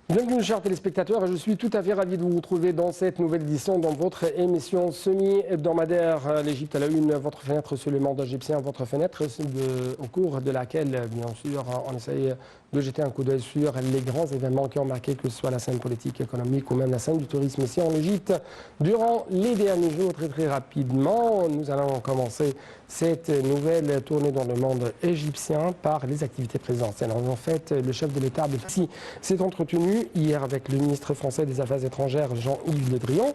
Bienvenue chers téléspectateurs, je suis tout à fait ravi de vous retrouver dans cette nouvelle édition dans votre émission semi-hebdomadaire. L'Égypte à la une, votre fenêtre sur le monde égyptien, votre fenêtre au cours de laquelle, bien sûr, on essaye de jeter un coup d'œil sur les grands événements qui ont marqué que ce soit la scène politique, économique ou même la scène du tourisme ici en Égypte. Durant les derniers jours, très rapidement, nous allons commencer cette nouvelle tournée dans le monde égyptien par les activités présidentielles. En fait, le chef de l'État Abdel Fattah s'est entretenu hier avec le ministre français des Affaires étrangères Jean-Yves Le Drian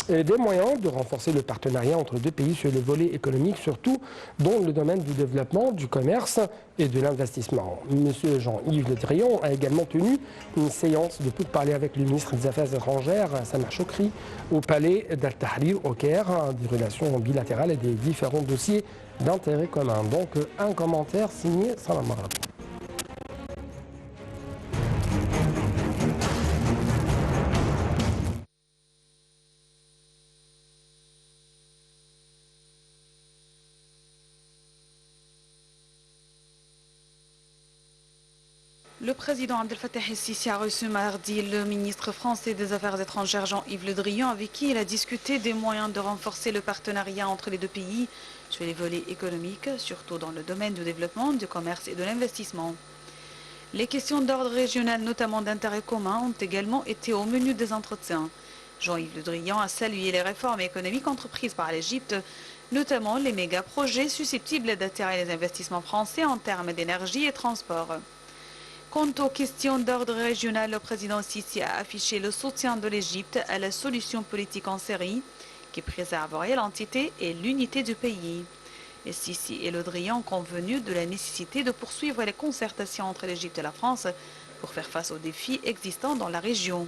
des moyens de renforcer le partenariat entre deux pays sur le volet économique, surtout dans le domaine du développement, du commerce et de l'investissement. Monsieur Jean-Yves Le Drian a également tenu une séance de pourparlers avec le ministre des Affaires étrangères Sameh Choukri au palais d'Al-Tahrir au Caire, des relations bilatérales et des différents dossiers d'intérêt commun. Donc un commentaire signé Salam Maghrabi. Le président Abdel Fattah el-Sisi a reçu mardi le ministre français des Affaires étrangères Jean-Yves Le Drian, avec qui il a discuté des moyens de renforcer le partenariat entre les deux pays sur les volets économiques, surtout dans le domaine du développement, du commerce et de l'investissement. Les questions d'ordre régional, notamment d'intérêt commun, ont également été au menu des entretiens. Jean-Yves Le Drian a salué les réformes économiques entreprises par l'Égypte, notamment les méga-projets susceptibles d'attirer les investissements français en termes d'énergie et transport. Quant aux questions d'ordre régional, le président Sisi a affiché le soutien de l'Égypte à la solution politique en série qui préserverait l'entité et l'unité du pays. Et Sisi et Le Drian ont convenu de la nécessité de poursuivre les concertations entre l'Égypte et la France pour faire face aux défis existants dans la région.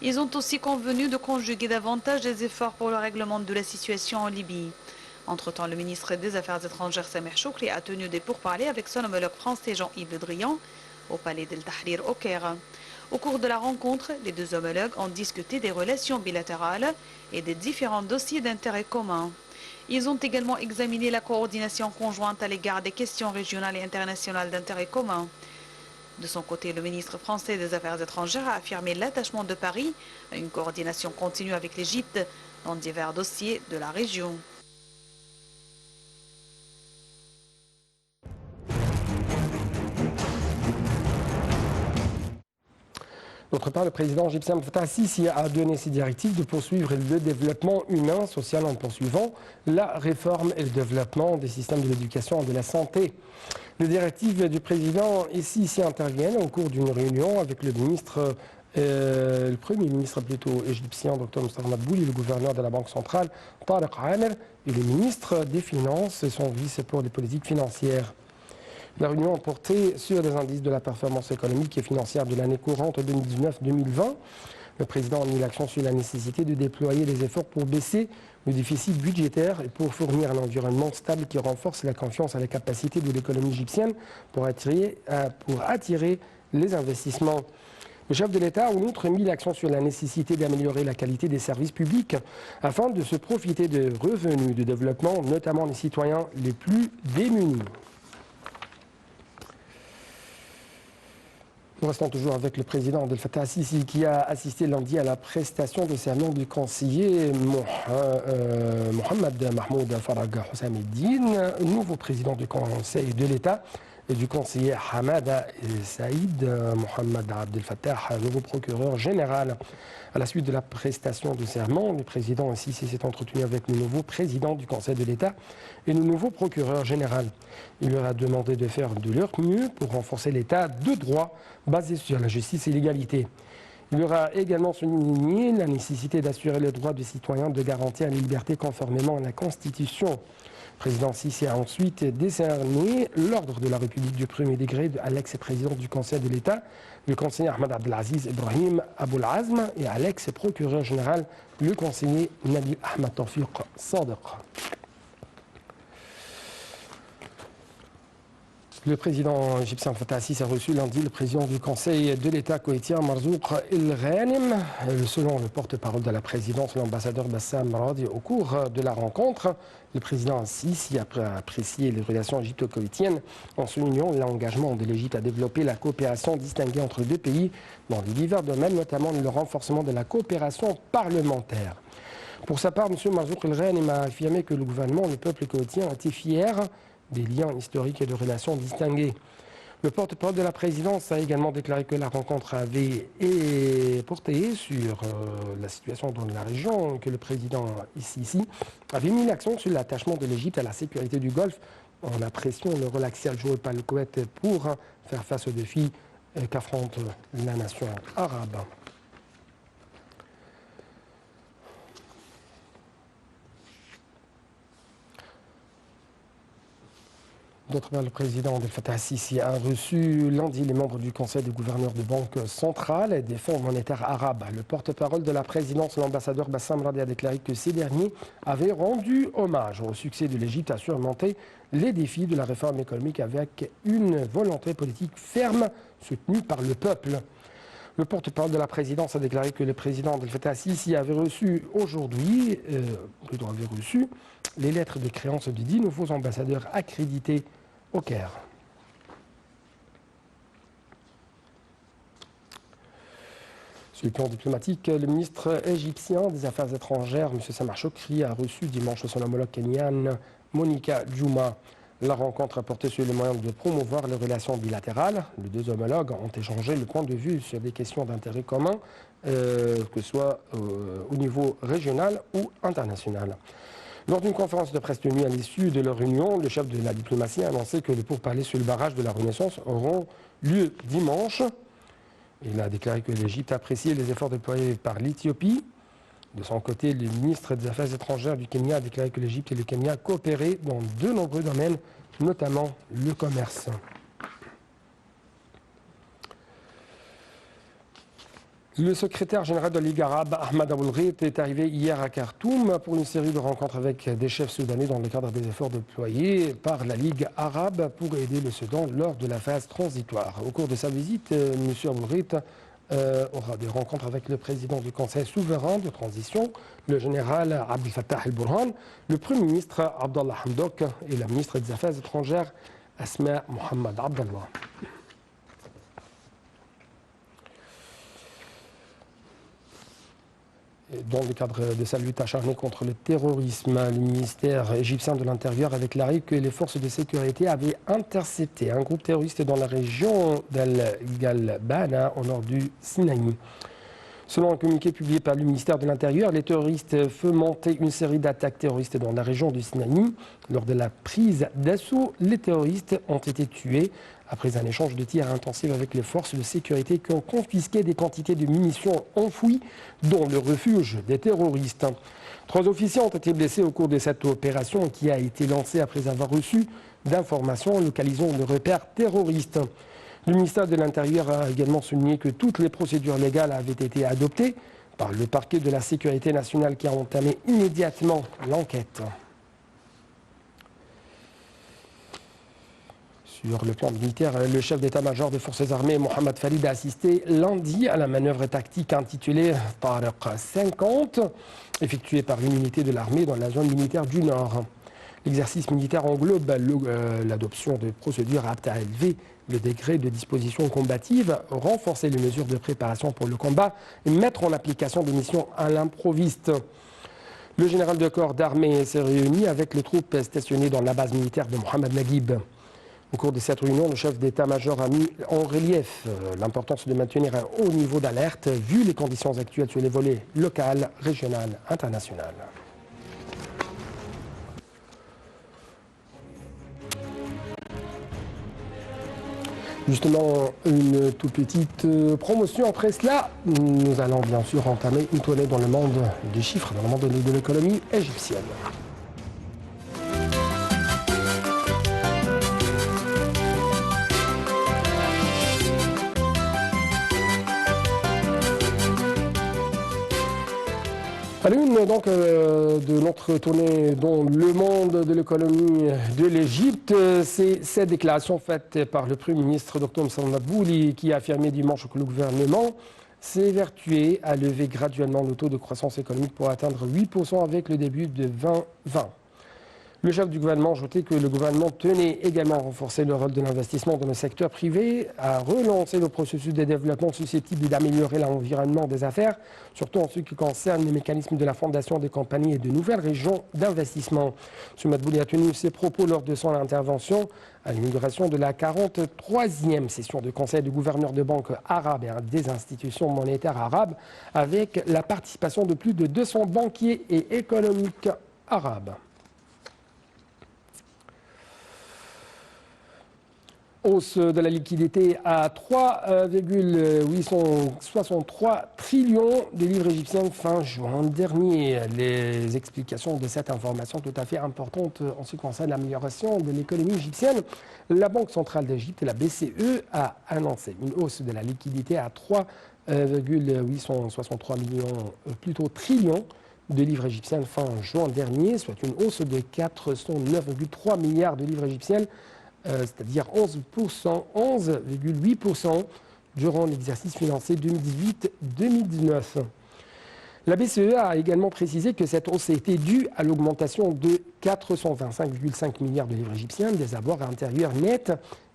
Ils ont aussi convenu de conjuguer davantage les efforts pour le règlement de la situation en Libye. Entre-temps, le ministre des Affaires étrangères Sameh Choukri a tenu des pourparlers avec son homologue français Jean-Yves Le Drian au palais d'Al-Tahrir au Caire. Au cours de la rencontre, les deux homologues ont discuté des relations bilatérales et des différents dossiers d'intérêt commun. Ils ont également examiné la coordination conjointe à l'égard des questions régionales et internationales d'intérêt commun. De son côté, le ministre français des Affaires étrangères a affirmé l'attachement de Paris à une coordination continue avec l'Égypte dans divers dossiers de la région. D'autre part, le président égyptien Abdel Fattah el-Sisi a donné ses directives de poursuivre le développement humain, social en poursuivant la réforme et le développement des systèmes de l'éducation et de la santé. Les directives du président el-Sisi interviennent au cours d'une réunion avec le premier ministre plutôt égyptien, Dr Moustapha Madbouli, le gouverneur de la Banque centrale, Tariq Amer, et le ministre des Finances et son vice pour les politiques financières. La réunion a porté sur les indices de la performance économique et financière de l'année courante 2019-2020. Le président a mis l'accent sur la nécessité de déployer les efforts pour baisser le déficit budgétaire et pour fournir un environnement stable qui renforce la confiance à la capacité de l'économie égyptienne pour attirer les investissements. Le chef de l'État a en outre mis l'accent sur la nécessité d'améliorer la qualité des services publics afin de se profiter de revenus de développement, notamment les citoyens les plus démunis. Nous restons toujours avec le président Abdel Fattah el-Sisi qui a assisté lundi à la prestation de serment du conseiller Mohamed Mahmoud Farag Hossameddine, nouveau président du Conseil de l'État, et du conseiller Hamada Saïd Mohamed Abdel Fattah, nouveau procureur général. À la suite de la prestation de serment, le président el-Sisi s'est entretenu avec le nouveau président du Conseil de l'État et le nouveau procureur général. Il leur a demandé de faire de leur mieux pour renforcer l'État de droit basé sur la justice et l'égalité. Il leur a également souligné la nécessité d'assurer le droit des citoyens de garantir la liberté conformément à la Constitution. Le président Sisi a ensuite décerné l'ordre de la République du premier degré à l'ex-président du Conseil de l'État, le conseiller Ahmed Abdelaziz Ibrahim Aboulazm, et à l'ex-procureur général, le conseiller Nabil Ahmed Tawfiq Sadiq. Le président égyptien Fattah al-Sisi a reçu lundi le président du Conseil de l'État koweïtien Marzouk El-Ghanem. Selon le porte-parole de la présidence, l'ambassadeur Bassam Radi, au cours de la rencontre, le président al-Sisi a apprécié les relations égypto-koweïtiennes en soulignant l'engagement de l'Égypte à développer la coopération distinguée entre les deux pays dans divers domaines, notamment le renforcement de la coopération parlementaire. Pour sa part, M. Marzouk El-Ghanem a affirmé que le gouvernement, le peuple koweïtien, était fier des liens historiques et de relations distinguées. Le porte-parole de la présidence a également déclaré que la rencontre avait porté sur la situation dans la région, que le président Sisi avait mis l'accent sur l'attachement de l'Égypte à la sécurité du Golfe en appréciant le rôle axial joué par le Koweït pour faire face aux défis qu'affronte la nation arabe. D'autre part, le président Abdel Fattah al-Sisi a reçu lundi les membres du Conseil des gouverneurs de banques centrales et des fonds monétaires arabes. Le porte-parole de la présidence, l'ambassadeur Bassam Radi, a déclaré que ces derniers avaient rendu hommage au succès de l'Égypte à surmonter les défis de la réforme économique avec une volonté politique ferme soutenue par le peuple. Le porte-parole de la présidence a déclaré que le président Abdel Fattah al-Sisi avait reçu aujourd'hui, les lettres de créance de 10 nouveaux ambassadeurs accrédités au Caire. Sur le plan diplomatique, le ministre égyptien des Affaires étrangères, M. Samar Chokri, a reçu dimanche son homologue kenyane Monica Juma. La rencontre a porté sur les moyens de promouvoir les relations bilatérales. Les deux homologues ont échangé le point de vue sur des questions d'intérêt commun, que ce soit au niveau régional ou international. Lors d'une conférence de presse tenue à l'issue de leur réunion, le chef de la diplomatie a annoncé que les pourparlers sur le barrage de la Renaissance auront lieu dimanche. Il a déclaré que l'Égypte appréciait les efforts déployés par l'Éthiopie. De son côté, le ministre des Affaires étrangères du Kenya a déclaré que l'Égypte et le Kenya coopéraient dans de nombreux domaines, notamment le commerce. Le secrétaire général de la Ligue arabe, Ahmad Aboulghit, est arrivé hier à Khartoum pour une série de rencontres avec des chefs soudanais dans le cadre des efforts déployés par la Ligue arabe pour aider le Soudan lors de la phase transitoire. Au cours de sa visite, M. Aboulghit aura des rencontres avec le président du Conseil souverain de transition, le général Abdel Fattah el-Burhan, le Premier ministre Abdallah Hamdok et la ministre des Affaires étrangères Asma Mohamed Abdallah. Dans le cadre de sa lutte acharnée contre le terrorisme, le ministère égyptien de l'Intérieur a déclaré que les forces de sécurité avaient intercepté un groupe terroriste dans la région d'Al-Galbana, au nord du Sinaï. Selon un communiqué publié par le ministère de l'Intérieur, les terroristes fomentaient une série d'attaques terroristes dans la région du Sinaï. Lors de la prise d'assaut, les terroristes ont été tués après un échange de tirs intensifs avec les forces de sécurité qui ont confisqué des quantités de munitions enfouies dans le refuge des terroristes. 3 officiers ont été blessés au cours de cette opération qui a été lancée après avoir reçu d'informations localisant le repère terroriste. Le ministère de l'Intérieur a également souligné que toutes les procédures légales avaient été adoptées par le parquet de la sécurité nationale qui a entamé immédiatement l'enquête. Sur le plan militaire, le chef d'état-major des forces armées, Mohamed Farid, a assisté lundi à la manœuvre tactique intitulée Tariq 50, effectuée par une unité de l'armée dans la zone militaire du Nord. L'exercice militaire englobe l'adoption de procédures aptes à élever le degré de disposition combative, renforcer les mesures de préparation pour le combat et mettre en application des missions à l'improviste. Le général de corps d'armée s'est réuni avec les troupes stationnées dans la base militaire de Mohamed Naguib. Au cours de cette réunion, le chef d'état-major a mis en relief l'importance de maintenir un haut niveau d'alerte vu les conditions actuelles sur les volets local, régional, international. Justement, une toute petite promotion. Après cela, nous allons bien sûr entamer une tournée dans le monde des chiffres, dans le monde de l'économie égyptienne. À l'une donc de notre tournée dans le monde de l'économie de l'Égypte, c'est cette déclaration faite par le Premier ministre Dr Moussa Mabouli qui a affirmé dimanche que le gouvernement s'est évertué à lever graduellement le taux de croissance économique pour atteindre 8% avec le début de 2020. Le chef du gouvernement a ajouté que le gouvernement tenait également à renforcer le rôle de l'investissement dans le secteur privé, à relancer le processus de développement susceptible d'améliorer l'environnement des affaires, surtout en ce qui concerne les mécanismes de la fondation des compagnies et de nouvelles régions d'investissement. M. Mabouli a tenu ses propos lors de son intervention à l'inauguration de la 43e session du Conseil du gouverneur de banques arabes et des institutions monétaires arabes, avec la participation de plus de 200 banquiers et économiques arabes. Hausse de la liquidité à 3,863 trillions de livres égyptiens fin juin dernier. Les explications de cette information tout à fait importante en ce qui concerne l'amélioration de l'économie égyptienne. La Banque centrale d'Égypte, la BCE, a annoncé une hausse de la liquidité à 3,863 trillions de livres égyptiens fin juin dernier, soit une hausse de 409,3 milliards de livres égyptiens, c'est-à-dire 11,8% durant l'exercice financier 2018-2019. La BCE a également précisé que cette hausse était due à l'augmentation de 425,5 milliards de livres égyptiens des avoirs intérieurs nets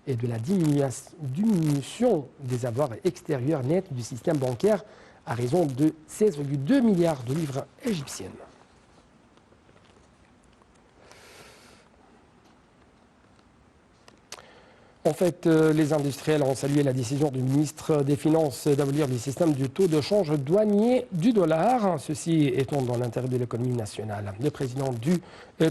et de la diminution des avoirs extérieurs nets du système bancaire à raison de 16,2 milliards de livres égyptiennes. En fait, les industriels ont salué la décision du ministre des Finances d'abolir le système du taux de change douanier du dollar, ceci étant dans l'intérêt de l'économie nationale. Le président du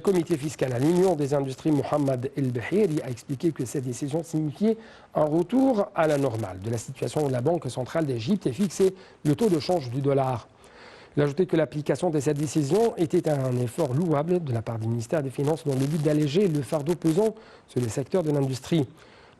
comité fiscal à l'Union des industries, Mohamed El Bahiri, a expliqué que cette décision signifiait un retour à la normale de la situation où la Banque centrale d'Égypte a fixé le taux de change du dollar. Il a ajouté que l'application de cette décision était un effort louable de la part du ministère des Finances dans le but d'alléger le fardeau pesant sur le secteur de l'industrie.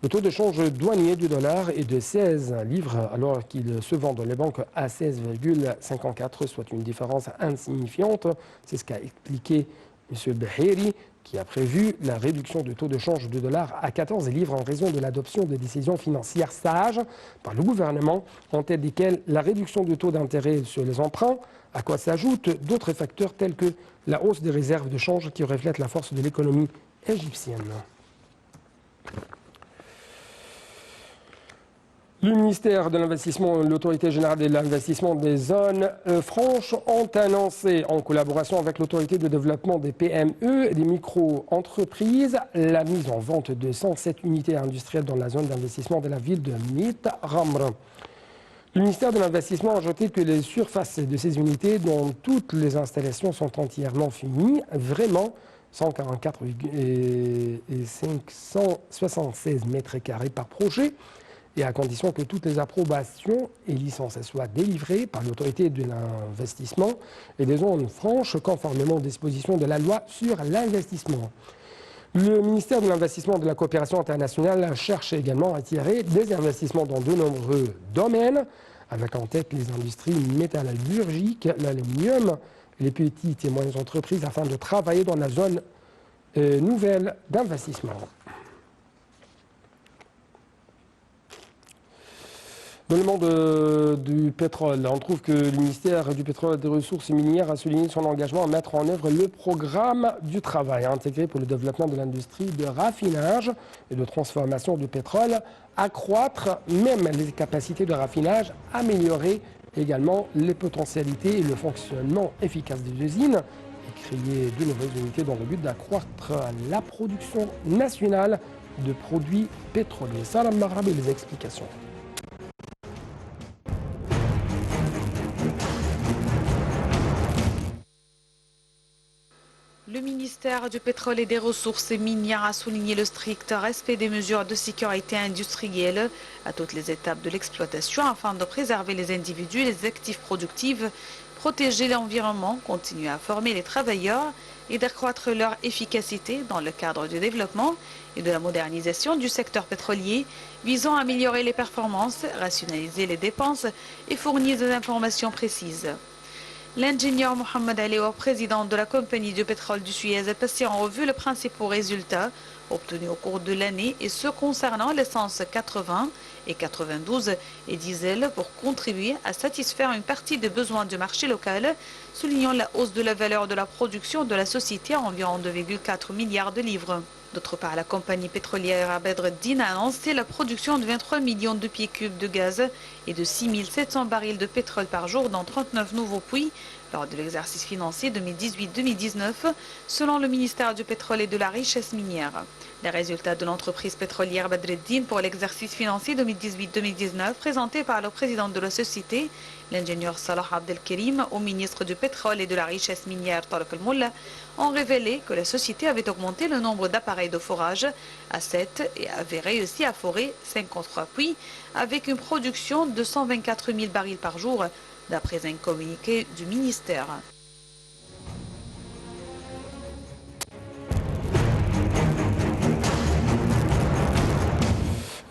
Le taux de change douanier du dollar est de 16 livres alors qu'il se vend dans les banques à 16,54, soit une différence insignifiante. C'est ce qu'a expliqué M. Bahiri, qui a prévu la réduction du taux de change du dollar à 14 livres en raison de l'adoption des décisions financières sages par le gouvernement, en tête desquelles la réduction du taux d'intérêt sur les emprunts, à quoi s'ajoutent d'autres facteurs tels que la hausse des réserves de change qui reflètent la force de l'économie égyptienne. Le ministère de l'Investissement et l'Autorité générale de l'investissement des zones franches ont annoncé, en collaboration avec l'Autorité de développement des PME et des micro-entreprises, la mise en vente de 107 unités industrielles dans la zone d'investissement de la ville de Mit Ramr. Le ministère de l'Investissement a ajouté que les surfaces de ces unités, dont toutes les installations sont entièrement finies, vraiment 144 et 576 mètres carrés par projet, et à condition que toutes les approbations et licences soient délivrées par l'autorité de l'investissement et des zones franches conformément aux dispositions de la loi sur l'investissement. Le ministère de l'Investissement et de la Coopération internationale cherche également à attirer des investissements dans de nombreux domaines, avec en tête les industries métallurgiques, l'aluminium, les petites et moyennes entreprises, afin de travailler dans la zone nouvelle d'investissement. Dans le monde du pétrole, on trouve que le ministère du pétrole et des ressources minières a souligné son engagement à mettre en œuvre le programme du travail intégré pour le développement de l'industrie de raffinage et de transformation du pétrole, accroître même les capacités de raffinage, améliorer également les potentialités et le fonctionnement efficace des usines et créer de nouvelles unités dans le but d'accroître la production nationale de produits pétroliers. Salam Maghrabi, les explications. Le ministère du pétrole et des ressources minières a souligné le strict respect des mesures de sécurité industrielle à toutes les étapes de l'exploitation afin de préserver les individus et les actifs productifs, protéger l'environnement, continuer à former les travailleurs et d'accroître leur efficacité dans le cadre du développement et de la modernisation du secteur pétrolier, visant à améliorer les performances, rationaliser les dépenses et fournir des informations précises. L'ingénieur Mohamed Alior, président de la compagnie de pétrole du Suez, a passé en revue les principaux résultats obtenus au cours de l'année et ceux concernant l'essence 80 et 92 et diesel pour contribuer à satisfaire une partie des besoins du marché local, soulignant la hausse de la valeur de la production de la société à environ 2,4 milliards de livres. D'autre part, la compagnie pétrolière Badreddin a annoncé la production de 23 millions de pieds cubes de gaz et de 6 700 barils de pétrole par jour dans 39 nouveaux puits lors de l'exercice financier 2018-2019, selon le ministère du pétrole et de la richesse minière. Les résultats de l'entreprise pétrolière Badreddin pour l'exercice financier 2018-2019 présentés par le président de la société, l'ingénieur Salah Abdelkerim, au ministre du pétrole et de la richesse minière Tariq El-Molla, ont révélé que la société avait augmenté le nombre d'appareils de forage à 7 et avait réussi à forer 53 puits avec une production de 124 000 barils par jour, d'après un communiqué du ministère.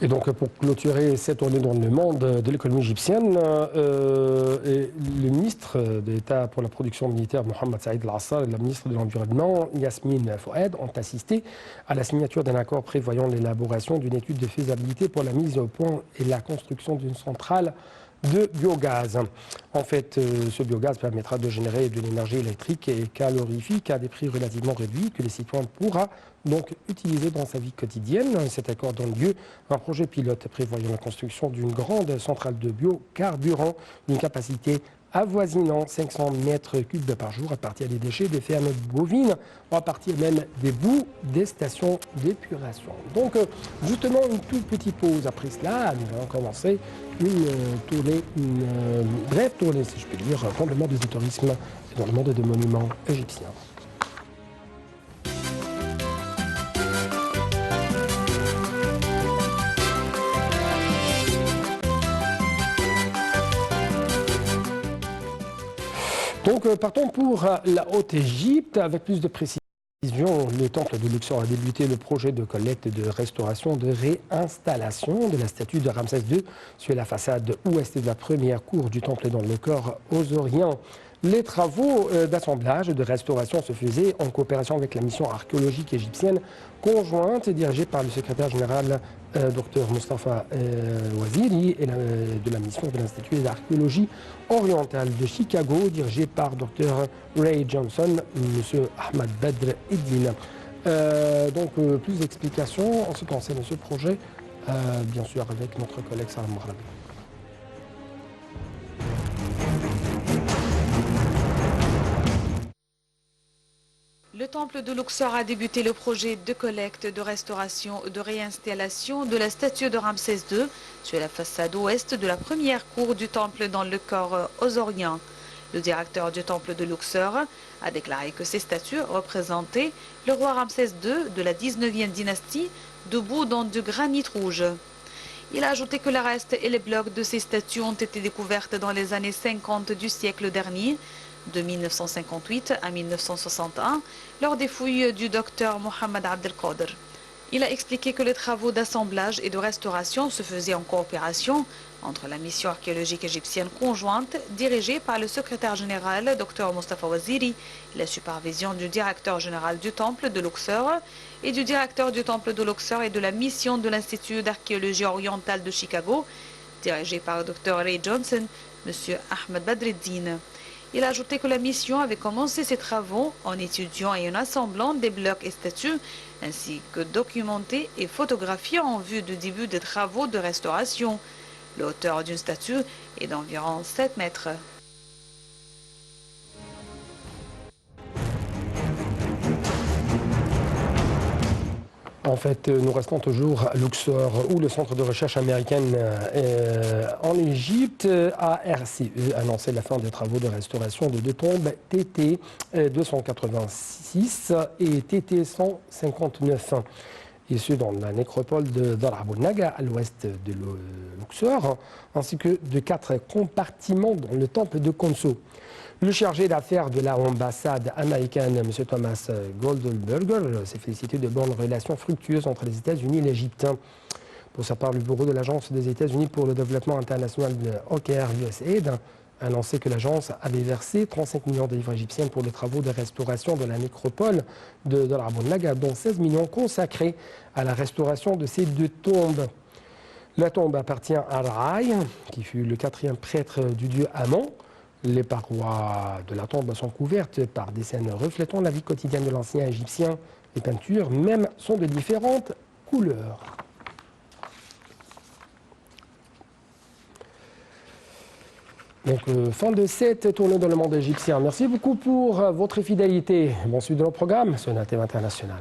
Et donc, pour clôturer cette tournée dans le monde de l'économie égyptienne, le ministre d'État pour la production militaire, Mohamed Saïd Al-Assar, et la ministre de l'Environnement, Yasmine Fouad, ont assisté à la signature d'un accord prévoyant l'élaboration d'une étude de faisabilité pour la mise au point et la construction d'une centrale de biogaz. En fait, ce biogaz permettra de générer de l'énergie électrique et calorifique à des prix relativement réduits que les citoyens pourront donc utiliser dans sa vie quotidienne. Cet accord donne lieu à un projet pilote prévoyant la construction d'une grande centrale de biocarburant d'une capacité avoisinant 500 mètres cubes par jour à partir des déchets des fermes bovines ou à partir même des boues des stations d'épuration. Donc, justement, une toute petite pause après cela. Nous allons commencer une brève tournée, si je puis dire, dans le monde du tourisme et dans le monde des monuments égyptiens. Donc, partons pour la Haute-Égypte avec plus de précision. Le temple de Luxor a débuté le projet de collecte, de restauration, de réinstallation de la statue de Ramsès II sur la façade ouest de la première cour du temple dans le corps osirien. Les travaux d'assemblage et de restauration se faisaient en coopération avec la mission archéologique égyptienne conjointe dirigée par le secrétaire général Dr Mustafa Waziri et de la mission de l'Institut d'archéologie orientale de Chicago dirigée par Dr Ray Johnson, M. Ahmad Badr Eddin. Donc plus d'explications en ce qui concerne ce projet, bien sûr avec notre collègue Sarah Moghrabi. Le temple de Luxor a débuté le projet de collecte, de restauration et de réinstallation de la statue de Ramsès II sur la façade ouest de la première cour du temple dans le corps osirien. Le directeur du temple de Luxor a déclaré que ces statues représentaient le roi Ramsès II de la 19e dynastie, debout dans du granit rouge. Il a ajouté que le reste et les blocs de ces statues ont été découvertes dans les années 50 du siècle dernier, de 1958 à 1961, lors des fouilles du docteur Mohamed Abdelkader. Il a expliqué que les travaux d'assemblage et de restauration se faisaient en coopération entre la mission archéologique égyptienne conjointe dirigée par le secrétaire général Dr Mustafa Waziri, la supervision du directeur général du temple de Luxor et du directeur du temple de Luxor et de la mission de l'Institut d'archéologie orientale de Chicago, dirigée par Dr Ray Johnson, M. Ahmed Badreddin. Il a ajouté que la mission avait commencé ses travaux en étudiant et en assemblant des blocs et statues, ainsi que documentés et photographiés en vue du début des travaux de restauration. La hauteur d'une statue est d'environ 7 mètres. En fait, nous restons toujours à Luxor, où le centre de recherche américaine en Égypte, ARCE, a annoncé la fin des travaux de restauration de deux tombes TT 286 et TT 159. Et ce dans la nécropole de Dar Abu Naga, à l'ouest de Luxor, ainsi que de 4 compartiments dans le temple de Khonso. Le chargé d'affaires de l'ambassade américaine, M. Thomas Goldenberger, s'est félicité de bonnes relations fructueuses entre les États-Unis et l'Égypte. Pour sa part, le bureau de l'Agence des États-Unis pour le développement international de OKR USAID annoncé que l'agence avait versé 35 millions de livres égyptiennes pour les travaux de restauration de la nécropole de l'Arbon Naga, dont 16 millions consacrés à la restauration de ces 2 tombes. La tombe appartient à Raï, qui fut le 4e prêtre du dieu Amon. Les parois de la tombe sont couvertes par des scènes reflétant la vie quotidienne de l'ancien égyptien. Les peintures même sont de différentes couleurs. Donc, fin de cette tournée dans le monde égyptien. Merci beaucoup pour votre fidélité. Bon suite de nos programmes sur NATV International.